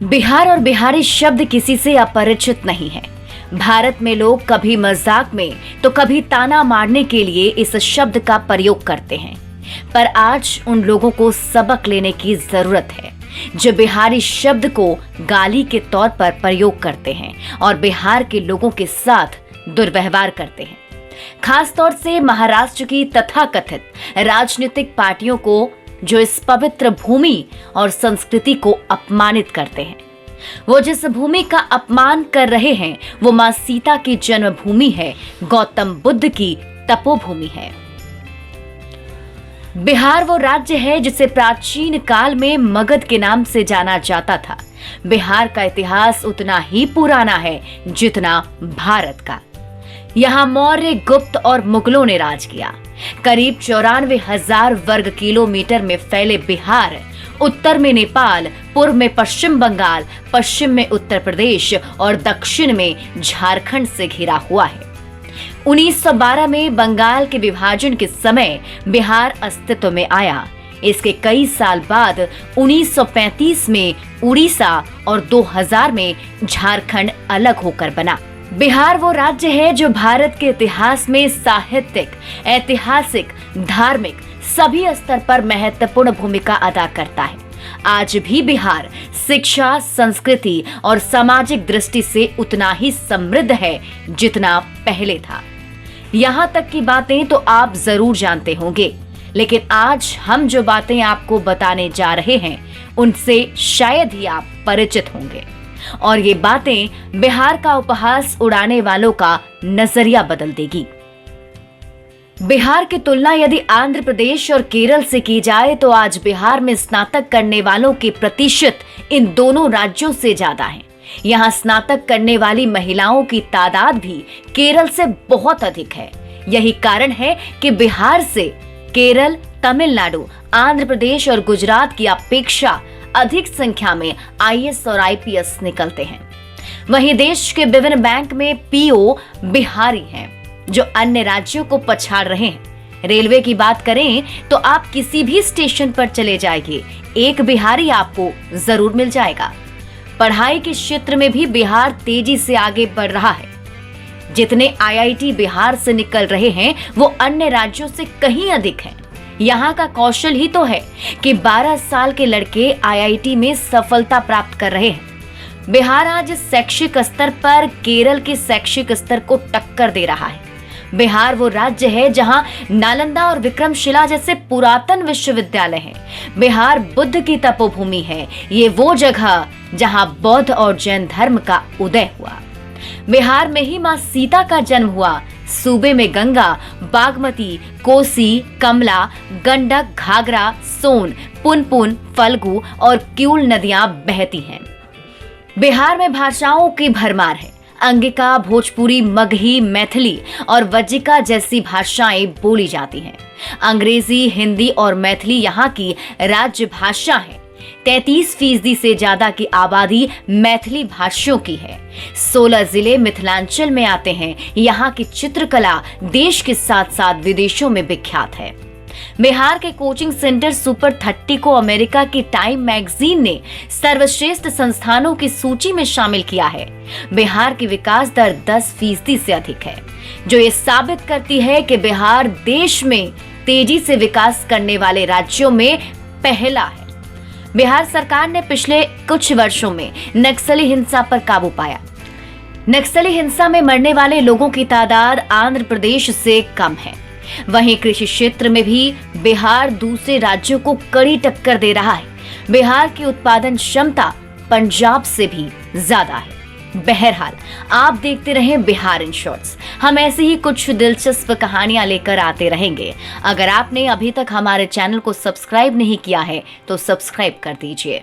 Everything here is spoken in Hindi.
बिहार और बिहारी शब्द किसी से अपरिचित नहीं है। भारत में लोग कभी मजाक में तो कभी ताना मारने के लिए इस शब्द का प्रयोग करते हैं, पर आज उन लोगों को सबक लेने की जरूरत है जो बिहारी शब्द को गाली के तौर पर प्रयोग करते हैं और बिहार के लोगों के साथ दुर्व्यवहार करते हैं। खास तौर से महाराष्ट्र की तथाकथित राजनीतिक पार्टियों को जो इस पवित्र भूमि और संस्कृति को अपमानित करते हैं। वो जिस भूमि का अपमान कर रहे हैं वो मां सीता की जन्मभूमि है, गौतम बुद्ध की तपोभूमि है। बिहार वो राज्य है जिसे प्राचीन काल में मगध के नाम से जाना जाता था। बिहार का इतिहास उतना ही पुराना है जितना भारत का। यहाँ मौर्य, गुप्त और मुगलों ने राज किया। करीब 94,000 वर्ग किलोमीटर में फैले बिहार उत्तर में नेपाल, पूर्व में पश्चिम बंगाल, पश्चिम में उत्तर प्रदेश और दक्षिण में झारखंड से घिरा हुआ है। 1912 में बंगाल के विभाजन के समय बिहार अस्तित्व में आया। इसके कई साल बाद 1935 में उड़ीसा और 2000 में झारखंड अलग होकर बना। बिहार वो राज्य है जो भारत के इतिहास में साहित्यिक, ऐतिहासिक, धार्मिक सभी स्तर पर महत्वपूर्ण भूमिका अदा करता है। आज भी बिहार शिक्षा, संस्कृति और सामाजिक दृष्टि से उतना ही समृद्ध है जितना पहले था। यहाँ तक की बातें तो आप जरूर जानते होंगे, लेकिन आज हम जो बातें आपको बताने जा रहे हैं उनसे शायद ही आप परिचित होंगे और ये बातें बिहार का उपहास उड़ाने वालों का नजरिया बदल देगी। बिहार की तुलना यदि आंध्र प्रदेश और केरल से की जाए तो आज बिहार में स्नातक करने वालों के प्रतिशत इन दोनों राज्यों से ज्यादा है। यहाँ स्नातक करने वाली महिलाओं की तादाद भी केरल से बहुत अधिक है। यही कारण है कि बिहार से केरल, तमिलनाडु, आंध्र प्रदेश और गुजरात की अपेक्षा अधिक संख्या में आईएएस और आईपीएस निकलते हैं। वहीं देश के विभिन्न बैंक में पीओ बिहारी हैं, जो अन्य राज्यों को पछाड़ रहे हैं। रेलवे की बात करें तो आप किसी भी स्टेशन पर चले जाइए, एक बिहारी आपको जरूर मिल जाएगा। पढ़ाई के क्षेत्र में भी बिहार तेजी से आगे बढ़ रहा है। जितने आईआईटी बिहार से निकल रहे हैं वो अन्य राज्यों से कहीं अधिक हैं। यहाँ का कौशल ही तो है कि 12 साल के लड़के आईआईटी में सफलता प्राप्त कर रहे हैं। बिहार आज शैक्षिक स्तर पर केरल के शैक्षिक स्तर को टक्कर दे रहा है। बिहार वो राज्य है जहाँ नालंदा और विक्रमशिला जैसे पुरातन विश्वविद्यालय हैं। बिहार बुद्ध की तपोभूमि है। ये वो जगह जहाँ बौद्ध और जैन धर्म का उदय हुआ। बिहार में ही मां सीता का जन्म हुआ। सूबे में गंगा, बागमती, कोसी, कमला, गंडक, घाघरा, सोन, पुनपुन, फल्गु और क्यूल नदियां बहती हैं। बिहार में भाषाओं की भरमार है। अंगिका, भोजपुरी, मगही, मैथिली और वज्जिका जैसी भाषाएं बोली जाती हैं। अंग्रेजी, हिंदी और मैथिली यहाँ की राज्य भाषा है। 33% से ज्यादा की आबादी मैथिली भाषियों की है। 16 जिले मिथिलांचल में आते हैं। यहाँ की चित्रकला देश के साथ साथ विदेशों में विख्यात है। बिहार के कोचिंग सेंटर सुपर 30 को अमेरिका की टाइम मैगजीन ने सर्वश्रेष्ठ संस्थानों की सूची में शामिल किया है। बिहार की विकास दर 10% से अधिक है, जो ये साबित करती है कि बिहार देश में तेजी से विकास करने वाले राज्यों में पहला है। बिहार सरकार ने पिछले कुछ वर्षों में नक्सली हिंसा पर काबू पाया। नक्सली हिंसा में मरने वाले लोगों की तादाद आंध्र प्रदेश से कम है। वहीं कृषि क्षेत्र में भी बिहार दूसरे राज्यों को कड़ी टक्कर दे रहा है। बिहार की उत्पादन क्षमता पंजाब से भी ज्यादा है। बहरहाल आप देखते रहें बिहार इन शॉर्ट्स। हम ऐसी ही कुछ दिलचस्प कहानियां लेकर आते रहेंगे। अगर आपने अभी तक हमारे चैनल को सब्सक्राइब नहीं किया है तो सब्सक्राइब कर दीजिए।